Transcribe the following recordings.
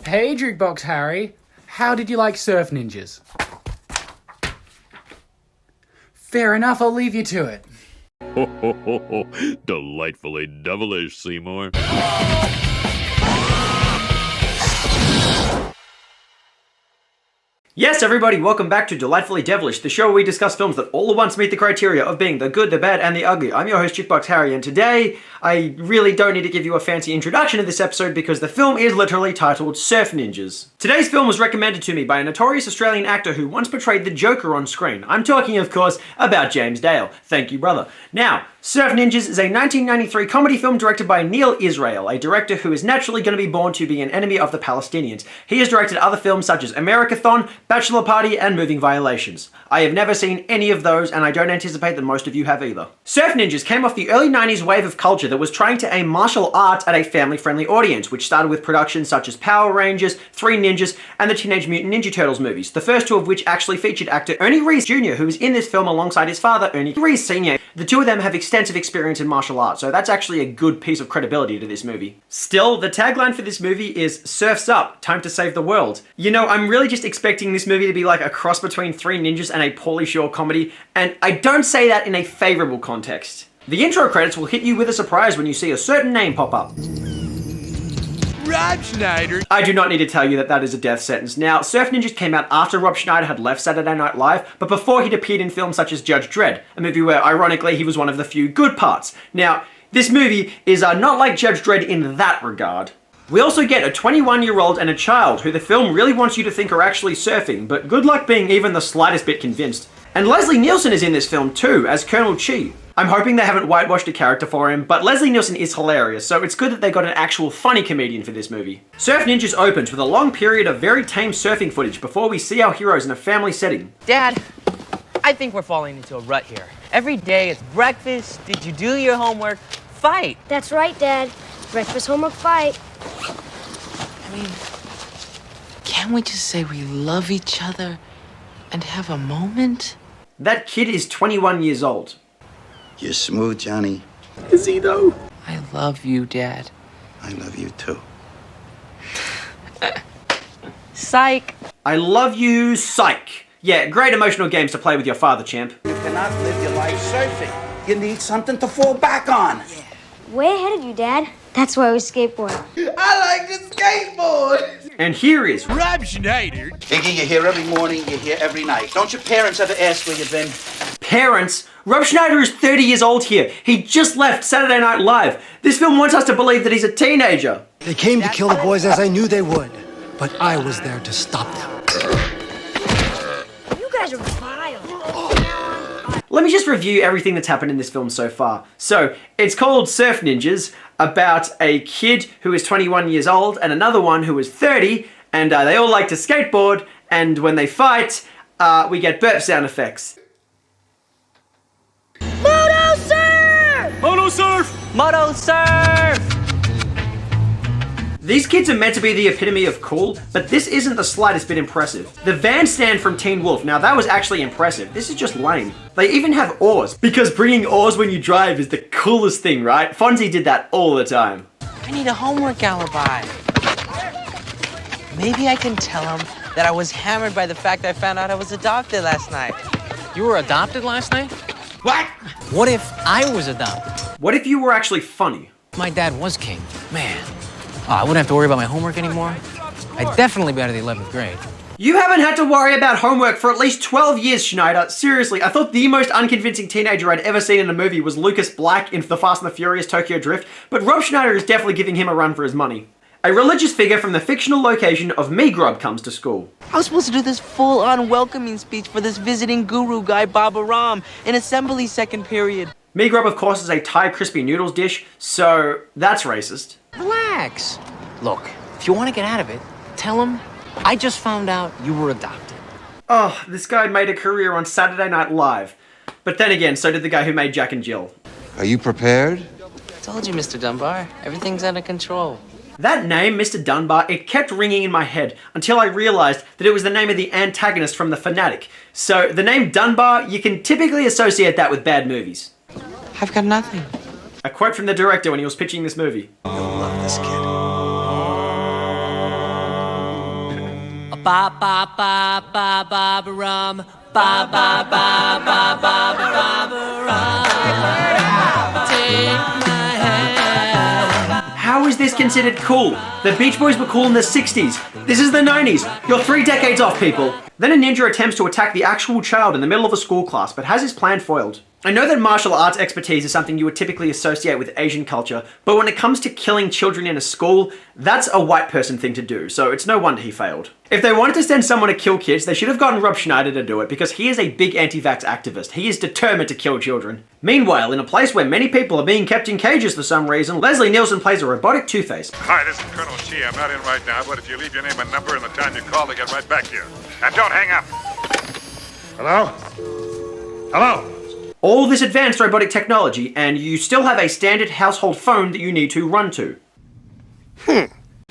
Hey, Jukebox Harry. How did you like Surf Ninjas? Fair enough, I'll leave you to it. Ho, ho, ho, ho. Delightfully devilish, Seymour. Yes, everybody, welcome back to Delightfully Devilish, the show where we discuss films that all at once meet the criteria of being the good, the bad, and the ugly. I'm your host, Jukebox Harry, and today, I really don't need to give you a fancy introduction to this episode because the film is literally titled Surf Ninjas. Today's film was recommended to me by a notorious Australian actor who once portrayed the Joker on screen. I'm talking, of course, about James Dale. Thank you, brother. Now, Surf Ninjas is a 1993 comedy film directed by Neil Israel, a director who is naturally going to be born to be an enemy of the Palestinians. He has directed other films such as Americathon, Bachelor Party, and Moving Violations. I have never seen any of those, and I don't anticipate that most of you have either. Surf Ninjas came off the early 90s wave of culture that was trying to aim martial arts at a family-friendly audience, which started with productions such as Power Rangers, Three Ninjas, and the Teenage Mutant Ninja Turtles movies, the first two of which actually featured actor Ernie Reyes Jr., who was in this film alongside his father, Ernie Reyes Sr. The two of them have extensive experience in martial arts, so that's actually a good piece of credibility to this movie. Still, the tagline for this movie is "Surf's up, time to save the world." You know, I'm really just expecting this movie to be like a cross between Three Ninjas and a Pauly Shore comedy, and I don't say that in a favorable context. The intro credits will hit you with a surprise when you see a certain name pop up. Rob Schneider. I do not need to tell you that that is a death sentence. Now, Surf Ninjas came out after Rob Schneider had left Saturday Night Live, but before he'd appeared in films such as Judge Dredd, a movie where, ironically, he was one of the few good parts. Now, this movie is not like Judge Dredd in that regard. We also get a 21-year-old and a child who the film really wants you to think are actually surfing, but good luck being even the slightest bit convinced. And Leslie Nielsen is in this film too, as Colonel Chi. I'm hoping they haven't whitewashed a character for him, but Leslie Nielsen is hilarious, so it's good that they got an actual funny comedian for this movie. Surf Ninjas opens with a long period of very tame surfing footage before we see our heroes in a family setting. Dad, I think we're falling into a rut here. Every day it's breakfast, did you do your homework, fight. That's right, Dad. Breakfast, homework, fight. I mean, can't we just say we love each other and have a moment? That kid is 21 years old. You're smooth, Johnny. Is he though? I love you, Dad. I love you too. Psych. I love you, psych. Yeah, great emotional games to play with your father, champ. You cannot live your life surfing. You need something to fall back on. Yeah. Way ahead of you, Dad. That's why we skateboard. I like to skateboard. And here is Rob Schneider. Iggy, you're here every morning, you're here every night. Don't your parents ever ask where you've been? Parents. Rob Schneider is 30 years old here. He just left Saturday Night Live. This film wants us to believe that he's a teenager. They came to kill the boys as I knew they would, but I was there to stop them. You guys are vile. Let me just review everything that's happened in this film so far. So, it's called Surf Ninjas, about a kid who is 21 years old and another one who is 30, and they all like to skateboard, and when they fight, we get burp sound effects. Moto surf! Moto surf! Moto surf! These kids are meant to be the epitome of cool, but this isn't the slightest bit impressive. The van stand from Teen Wolf, now that was actually impressive. This is just lame. They even have oars, because bringing oars when you drive is the coolest thing, right? Fonzie did that all the time. I need a homework alibi. Maybe I can tell him that I was hammered by the fact I found out I was adopted last night. You were adopted last night? What? What if I was adopted? What if you were actually funny? My dad was king. Man. Oh, I wouldn't have to worry about my homework anymore. I'd definitely be out of the 11th grade. You haven't had to worry about homework for at least 12 years, Schneider. Seriously, I thought the most unconvincing teenager I'd ever seen in a movie was Lucas Black in The Fast and the Furious Tokyo Drift, but Rob Schneider is definitely giving him a run for his money. A religious figure from the fictional location of Megrub comes to school. I was supposed to do this full-on welcoming speech for this visiting guru guy, Baba Ram, in assembly second period. Megrub, of course, is a Thai crispy noodles dish, so that's racist. Relax. Look, if you want to get out of it, tell him I just found out you were adopted. Oh, this guy made a career on Saturday Night Live. But then again, so did the guy who made Jack and Jill. Are you prepared? I told you, Mr. Dunbar. Everything's under control. That name, Mr. Dunbar, it kept ringing in my head until I realized that it was the name of the antagonist from The Fanatic. So the name Dunbar, you can typically associate that with bad movies. I've got nothing. A quote from the director when he was pitching this movie. You'll love this kid. Ba ba ba ba ba ba rum. Ba ba ba ba ba ba ba rum. Take my hand. How is this considered cool? The Beach Boys were cool in the 60s. This is the 90s. You're 3 decades off, people. Then a ninja attempts to attack the actual child in the middle of a school class, but has his plan foiled. I know that martial arts expertise is something you would typically associate with Asian culture, but when it comes to killing children in a school, that's a white person thing to do, so it's no wonder he failed. If they wanted to send someone to kill kids, they should have gotten Rob Schneider to do it, because he is a big anti-vax activist. He is determined to kill children. Meanwhile, in a place where many people are being kept in cages for some reason, Leslie Nielsen plays a robotic Two-Face. Hi, this is Colonel Chi. I'm not in right now, but if you leave your name and number and the time you call, they get right back to you. And don't hang up. Hello? Hello? All this advanced robotic technology, and you still have a standard household phone that you need to run to.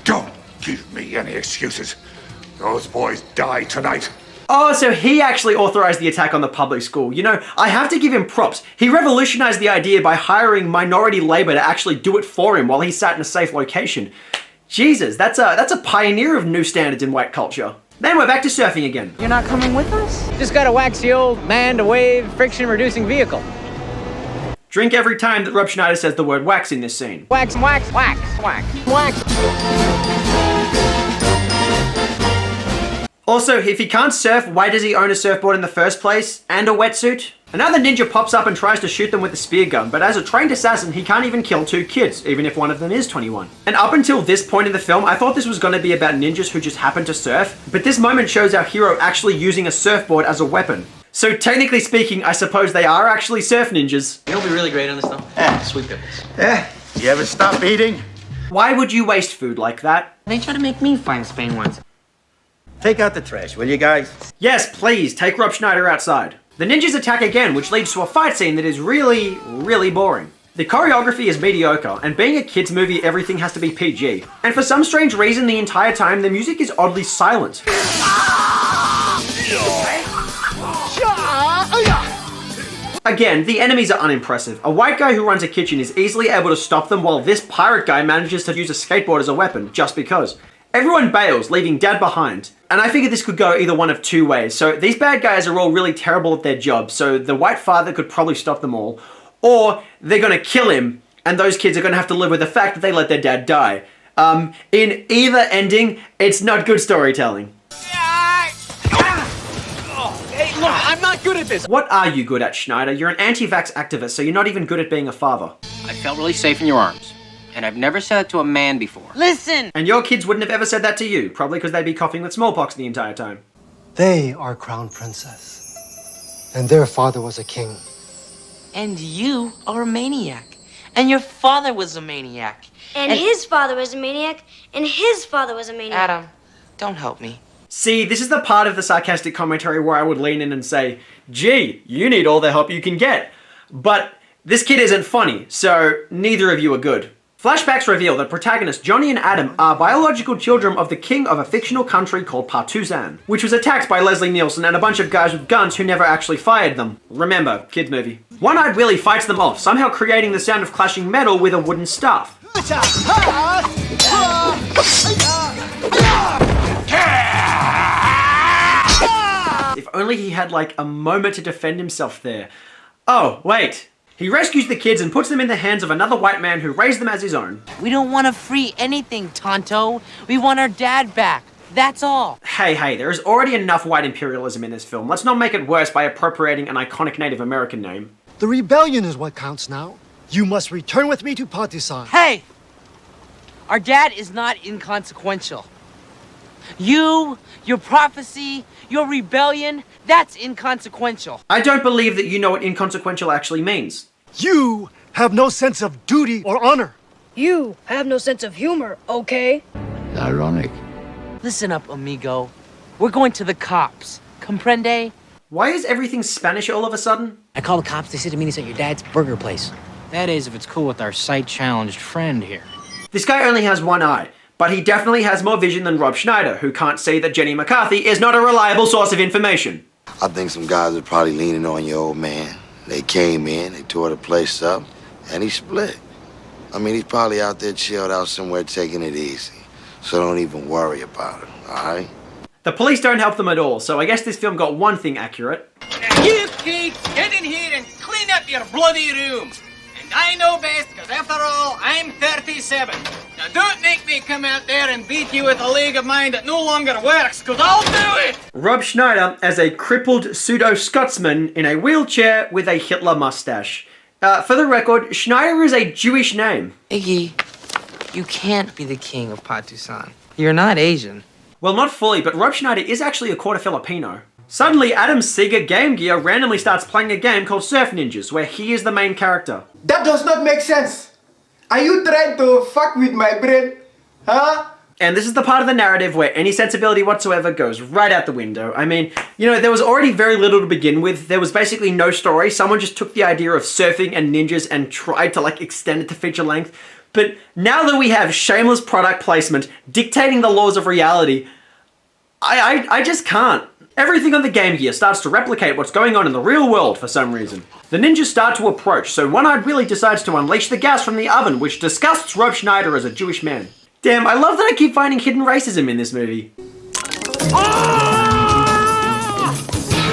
Don't give me any excuses. Those boys die tonight. Oh, so he actually authorized the attack on the public school. You know, I have to give him props. He revolutionized the idea by hiring minority labor to actually do it for him while he sat in a safe location. Jesus, that's a pioneer of new standards in white culture. Then we're back to surfing again. You're not coming with us? Just gotta wax the old man-to-wave friction-reducing vehicle. Drink every time that Rob Schneider says the word wax in this scene. Wax, wax, wax, wax, wax. Also, if he can't surf, why does he own a surfboard in the first place? And a wetsuit? Another ninja pops up and tries to shoot them with a spear gun, but as a trained assassin, he can't even kill 2 kids, even if one of them is 21. And up until this point in the film, I thought this was going to be about ninjas who just happen to surf, but this moment shows our hero actually using a surfboard as a weapon. So technically speaking, I suppose they are actually surf ninjas. You know what'll be really great on this though? Yeah. Sweet pickles. Yeah. You ever stop eating? Why would you waste food like that? They tried to make me find Spain once. Take out the trash, will you guys? Yes, please, take Rob Schneider outside. The ninjas attack again, which leads to a fight scene that is really, really boring. The choreography is mediocre, and being a kids movie, everything has to be PG. And for some strange reason, the entire time, the music is oddly silent. Again, the enemies are unimpressive. A white guy who runs a kitchen is easily able to stop them, while this pirate guy manages to use a skateboard as a weapon, just because. Everyone bails, leaving Dad behind. And I figured this could go either one of 2 ways. So these bad guys are all really terrible at their job, so the white father could probably stop them all. Or they're gonna kill him, and those kids are gonna have to live with the fact that they let their dad die. In either ending, it's not good storytelling. Hey, look, I'm not good at this. What are you good at, Schneider? You're an anti-vax activist, so you're not even good at being a father. I felt really safe in your arms. And I've never said it to a man before. Listen! And your kids wouldn't have ever said that to you, probably because they'd be coughing with smallpox the entire time. They are crown princess, and their father was a king. And you are a maniac. And your father was a maniac. And his father was a maniac, and his father was a maniac. Adam, don't help me. See, this is the part of the sarcastic commentary where I would lean in and say, gee, you need all the help you can get. But this kid isn't funny, so neither of you are good. Flashbacks reveal that protagonists Johnny and Adam are biological children of the king of a fictional country called Partuzan, which was attacked by Leslie Nielsen and a bunch of guys with guns who never actually fired them. Remember, kids movie. One-Eyed Willie fights them off, somehow creating the sound of clashing metal with a wooden staff. If only he had like a moment to defend himself there. Oh, wait. He rescues the kids and puts them in the hands of another white man who raised them as his own. We don't want to free anything, Tonto. We want our dad back. That's all. Hey, there is already enough white imperialism in this film. Let's not make it worse by appropriating an iconic Native American name. The rebellion is what counts now. You must return with me to Partisan. Hey! Our dad is not inconsequential. You, your prophecy, your rebellion, that's inconsequential. I don't believe that you know what inconsequential actually means. You have no sense of duty or honor. You have no sense of humor, okay? Ironic. Listen up, amigo. We're going to the cops. Comprende? Why is everything Spanish all of a sudden? I called the cops. They said to meet us at your dad's burger place. That is, if it's cool with our sight-challenged friend here. This guy only has one eye, but he definitely has more vision than Rob Schneider, who can't see that Jenny McCarthy is not a reliable source of information. I think some guys are probably leaning on your old man. They came in, they tore the place up, and he split. I mean, he's probably out there chilled out somewhere taking it easy. So don't even worry about it, all right? The police don't help them at all, so I guess this film got one thing accurate. Now you kids, get in here and clean up your bloody room. And I know best, because after all, I'm 37. Now don't make me come out there and beat you with a leg of mine that no longer works, because I'll do it! Rob Schneider as a crippled pseudo-Scotsman in a wheelchair with a Hitler mustache. For the record, Schneider is a Jewish name. Iggy, you can't be the king of Patusan. You're not Asian. Well, not fully, but Rob Schneider is actually a quarter Filipino. Suddenly, Adam's Sega Game Gear randomly starts playing a game called Surf Ninjas, where he is the main character. That does not make sense. Are you trying to fuck with my brain? Huh? And this is the part of the narrative where any sensibility whatsoever goes right out the window. I mean, you know, there was already very little to begin with. There was basically no story. Someone just took the idea of surfing and ninjas and tried to, like, extend it to feature length. But now that we have shameless product placement dictating the laws of reality, I just can't. Everything on the Game Gear starts to replicate what's going on in the real world for some reason. The ninjas start to approach, so One-Eyed Willie decides to unleash the gas from the oven, which disgusts Rob Schneider as a Jewish man. Damn, I love that I keep finding hidden racism in this movie.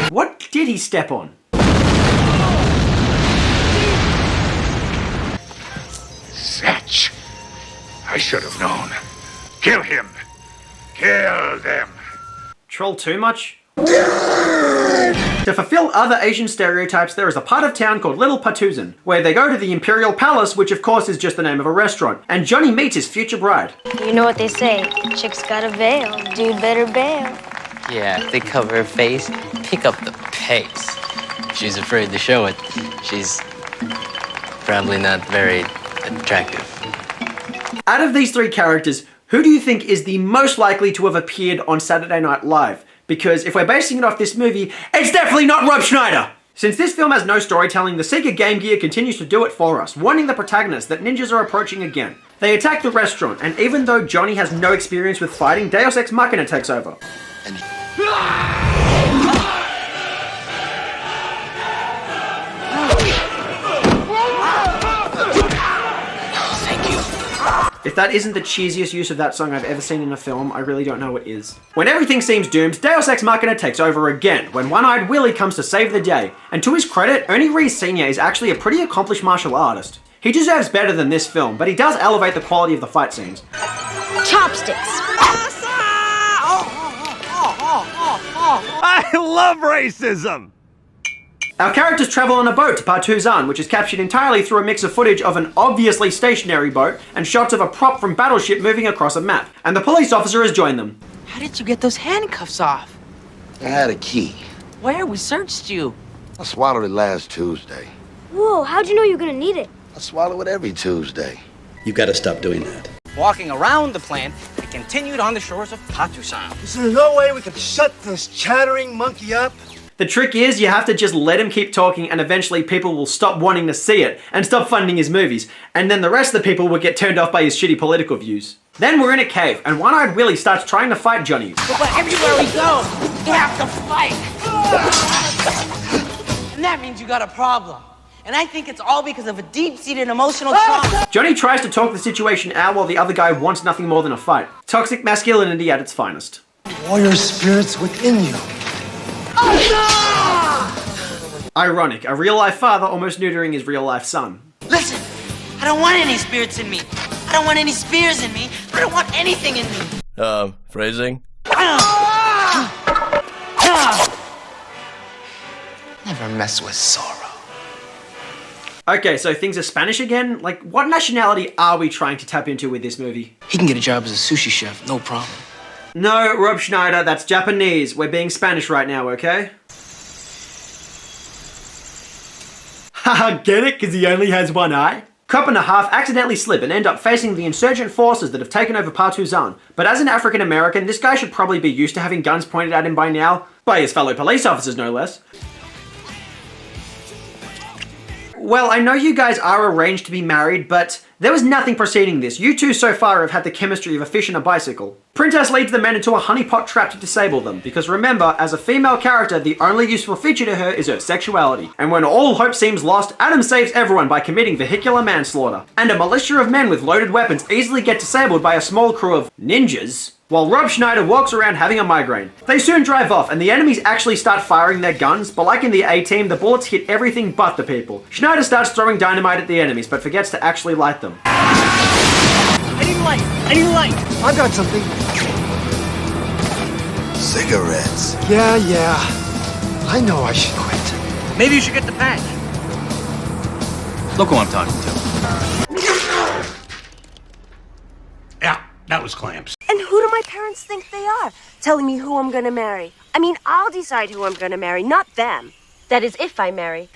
What did he step on? Satch. I should have known. Kill him. Kill them. Troll too much? To fulfill other Asian stereotypes, there is a part of town called Little Patusan, where they go to the Imperial Palace, which of course is just the name of a restaurant, and Johnny meets his future bride. You know what they say, chick's got a veil, dude better bail. Yeah, if they cover her face, pick up the pace. She's afraid to show it. She's probably not very attractive. Out of these three characters, who do you think is the most likely to have appeared on Saturday Night Live? Because if we're basing it off this movie, it's definitely not Rob Schneider! Since this film has no storytelling, the Sega Game Gear continues to do it for us, warning the protagonist that ninjas are approaching again. They attack the restaurant, and even though Johnny has no experience with fighting, Deus Ex Machina takes over. If that isn't the cheesiest use of that song I've ever seen in a film, I really don't know what is. When everything seems doomed, Deus Ex Machina takes over again, when One-Eyed Willie comes to save the day. And to his credit, Ernie Reyes Sr. is actually a pretty accomplished martial artist. He deserves better than this film, but he does elevate the quality of the fight scenes. Chopsticks. I love racism! Our characters travel on a boat to Patusan, which is captured entirely through a mix of footage of an obviously stationary boat and shots of a prop from Battleship moving across a map. And the police officer has joined them. How did you get those handcuffs off? I had a key. Where? We searched you. I swallowed it last Tuesday. Whoa, how'd you know you were gonna need it? I swallow it every Tuesday. You gotta stop doing that. Walking around the plant, they continued on the shores of Patusan. Is there no way we can shut this chattering monkey up? The trick is you have to just let him keep talking and eventually people will stop wanting to see it and stop funding his movies. And then the rest of the people will get turned off by his shitty political views. Then we're in a cave and One-Eyed Willie starts trying to fight Johnny. But everywhere we go, we have to fight. And that means you got a problem. And I think it's all because of a deep-seated emotional trauma. Johnny tries to talk the situation out while the other guy wants nothing more than a fight. Toxic masculinity at its finest. Warrior spirits within you. Ironic, a real-life father almost neutering his real-life son. Listen, I don't want any spirits in me. I don't want any spears in me. I don't want anything in me. Phrasing? Never mess with sorrow. Okay, so things are Spanish again? Like, what nationality are we trying to tap into with this movie? He can get a job as a sushi chef, no problem. No, Rob Schneider, that's Japanese. We're being Spanish right now, okay? Haha, get it? Because he only has one eye? Cop and a half accidentally slip and end up facing the insurgent forces that have taken over Patusan. But as an African American, this guy should probably be used to having guns pointed at him by now. By his fellow police officers, no less. Well, I know you guys are arranged to be married, but there was nothing preceding this. You two so far have had the chemistry of a fish and a bicycle. Princess leads the men into a honeypot trap to disable them, because remember, as a female character, the only useful feature to her is her sexuality. And when all hope seems lost, Adam saves everyone by committing vehicular manslaughter. And a militia of men with loaded weapons easily get disabled by a small crew of ninjas. while Rob Schneider walks around having a migraine. They soon drive off, and the enemies actually start firing their guns, but like in the A-Team, the bullets hit everything but the people. Schneider starts throwing dynamite at the enemies, but forgets to actually light them. I need light! I need light! I've got something. Cigarettes. Yeah. I know I should quit. Maybe you should get the patch. Look who I'm talking to. Yeah, that was Clamps. And who do my parents think they are? Telling me who I'm gonna marry. I mean, I'll decide who I'm gonna marry, not them. That is, if I marry.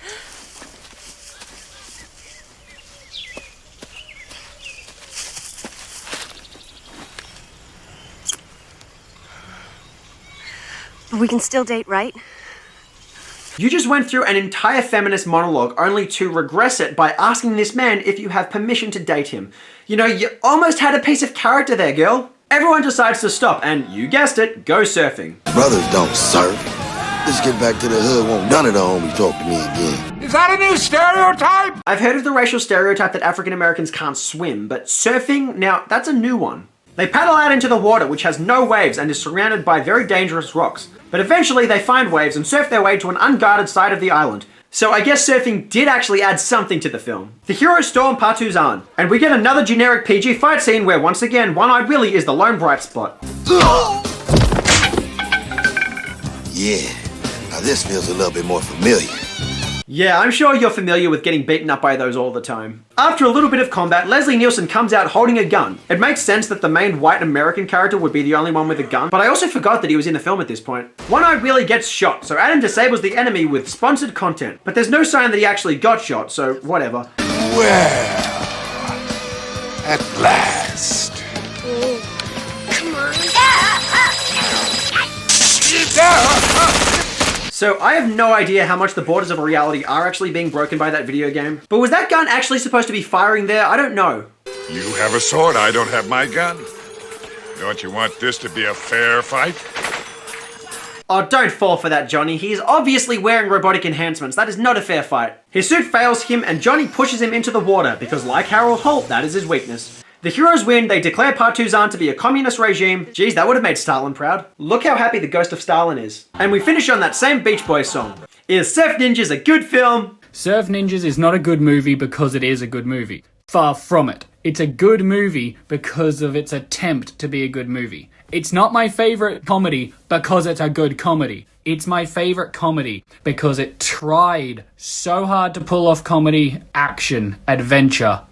We can still date, right? You just went through an entire feminist monologue only to regress it by asking this man if you have permission to date him. You know, you almost had a piece of character there, girl. Everyone decides to stop and, you guessed it, go surfing. Brothers don't surf. Let's get back to the hood. Won't none of the homies talk to me again. Is that a new stereotype? I've heard of the racial stereotype that African Americans can't swim, but surfing, now that's a new one. They paddle out into the water, which has no waves and is surrounded by very dangerous rocks. But eventually they find waves and surf their way to an unguarded side of the island. So I guess surfing did actually add something to the film. The heroes storm Partuzan, and we get another generic PG fight scene where once again One-Eyed Willie is the lone bright spot. Yeah, now this feels a little bit more familiar. Yeah, I'm sure you're familiar with getting beaten up by those all the time. After a little bit of combat, Leslie Nielsen comes out holding a gun. It makes sense that the main white American character would be the only one with a gun, but I also forgot that he was in the film at this point. One-Eyed Willie gets shot, so Adam disables the enemy with sponsored content. But there's no sign that he actually got shot, so whatever. Well, at last. Come on. So I have no idea how much the borders of reality are actually being broken by that video game. But was that gun actually supposed to be firing there? I don't know. You have a sword, I don't have my gun. Don't you want this to be a fair fight? Oh, don't fall for that, Johnny. He is obviously wearing robotic enhancements. That is not a fair fight. His suit fails him and Johnny pushes him into the water because, like Harold Holt, that is his weakness. The heroes win, they declare Partuzan to be a communist regime. Geez, that would have made Stalin proud. Look how happy the ghost of Stalin is. And we finish on that same Beach Boys song. Is Surf Ninjas a good film? Surf Ninjas is not a good movie because it is a good movie. Far from it. It's a good movie because of its attempt to be a good movie. It's not my favorite comedy because it's a good comedy. It's my favorite comedy because it tried so hard to pull off comedy, action, adventure,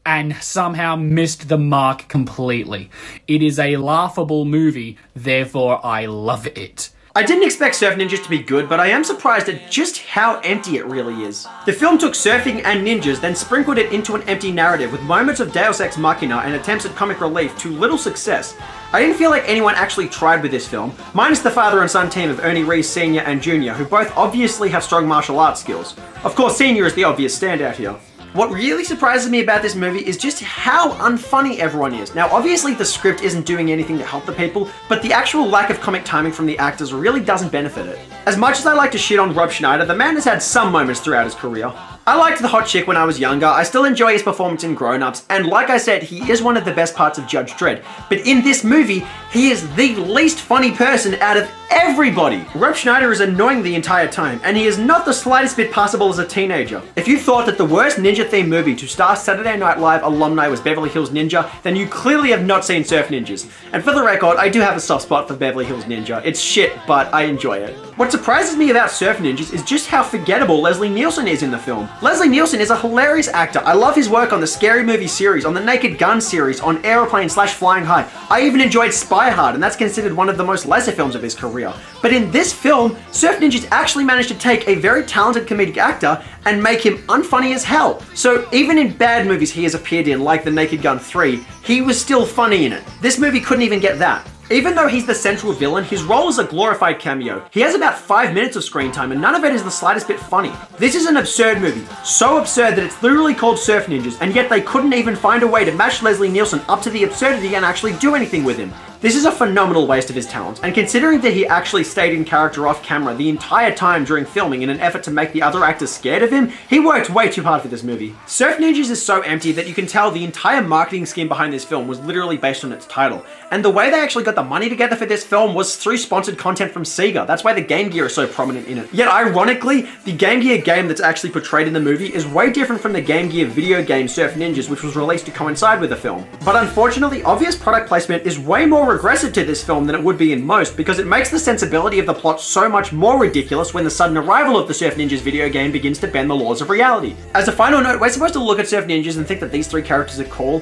and somehow missed the mark completely. It is a laughable movie, therefore I love it. I didn't expect Surf Ninjas to be good, but I am surprised at just how empty it really is. The film took surfing and ninjas, then sprinkled it into an empty narrative with moments of Deus Ex Machina and attempts at comic relief to little success. I didn't feel like anyone actually tried with this film, minus the father and son team of Ernie Reyes Sr. and Jr., who both obviously have strong martial arts skills. Of course, Sr. is the obvious standout here. What really surprises me about this movie is just how unfunny everyone is. Now, obviously the script isn't doing anything to help the people, but the actual lack of comic timing from the actors really doesn't benefit it. As much as I like to shit on Rob Schneider, the man has had some moments throughout his career. I liked the hot chick when I was younger, I still enjoy his performance in Grown Ups, and like I said, he is one of the best parts of Judge Dredd. But in this movie, he is the least funny person out of everybody. Rob Schneider is annoying the entire time, and he is not the slightest bit passable as a teenager. If you thought that the worst ninja-themed movie to star Saturday Night Live alumni was Beverly Hills Ninja, then you clearly have not seen Surf Ninjas. And for the record, I do have a soft spot for Beverly Hills Ninja. It's shit, but I enjoy it. What surprises me about Surf Ninjas is just how forgettable Leslie Nielsen is in the film. Leslie Nielsen is a hilarious actor. I love his work on the Scary Movie series, on the Naked Gun series, on Aeroplane / Flying High. I even enjoyed Spy Hard, and that's considered one of the most lesser films of his career. But in this film, Surf Ninjas actually managed to take a very talented comedic actor and make him unfunny as hell. So even in bad movies he has appeared in, like The Naked Gun 3, he was still funny in it. This movie couldn't even get that. Even though he's the central villain, his role is a glorified cameo. He has about 5 minutes of screen time and none of it is the slightest bit funny. This is an absurd movie, so absurd that it's literally called Surf Ninjas, and yet they couldn't even find a way to match Leslie Nielsen up to the absurdity and actually do anything with him. This is a phenomenal waste of his talent, and considering that he actually stayed in character off camera the entire time during filming in an effort to make the other actors scared of him, he worked way too hard for this movie. Surf Ninjas is so empty that you can tell the entire marketing scheme behind this film was literally based on its title, and the way they actually got the money together for this film was through sponsored content from Sega. That's why the Game Gear is so prominent in it. Yet ironically, the Game Gear game that's actually portrayed in the movie is way different from the Game Gear video game Surf Ninjas, which was released to coincide with the film. But unfortunately, obvious product placement is way more regressive to this film than it would be in most, because it makes the sensibility of the plot so much more ridiculous when the sudden arrival of the Surf Ninjas video game begins to bend the laws of reality. As a final note, we're supposed to look at Surf Ninjas and think that these three characters are cool.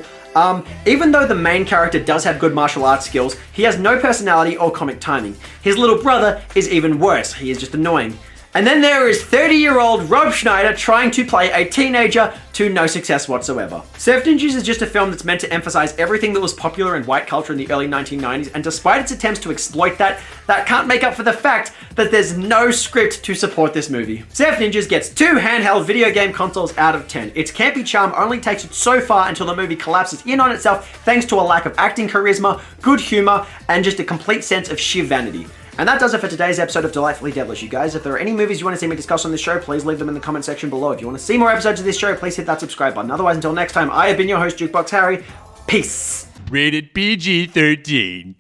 Even though the main character does have good martial arts skills, he has no personality or comic timing. His little brother is even worse, he is just annoying. And then there is 30-year-old Rob Schneider trying to play a teenager to no success whatsoever. Surf Ninjas is just a film that's meant to emphasize everything that was popular in white culture in the early 1990s, and despite its attempts to exploit that can't make up for the fact that there's no script to support this movie. Surf Ninjas gets 2 handheld video game consoles out of 10. Its campy charm only takes it so far until the movie collapses in on itself thanks to a lack of acting charisma, good humor, and just a complete sense of sheer vanity. And that does it for today's episode of Delightfully Devilish, you guys. If there are any movies you want to see me discuss on this show, please leave them in the comment section below. If you want to see more episodes of this show, please hit that subscribe button. Otherwise, until next time, I have been your host, Jukebox Harry. Peace. Rated PG-13.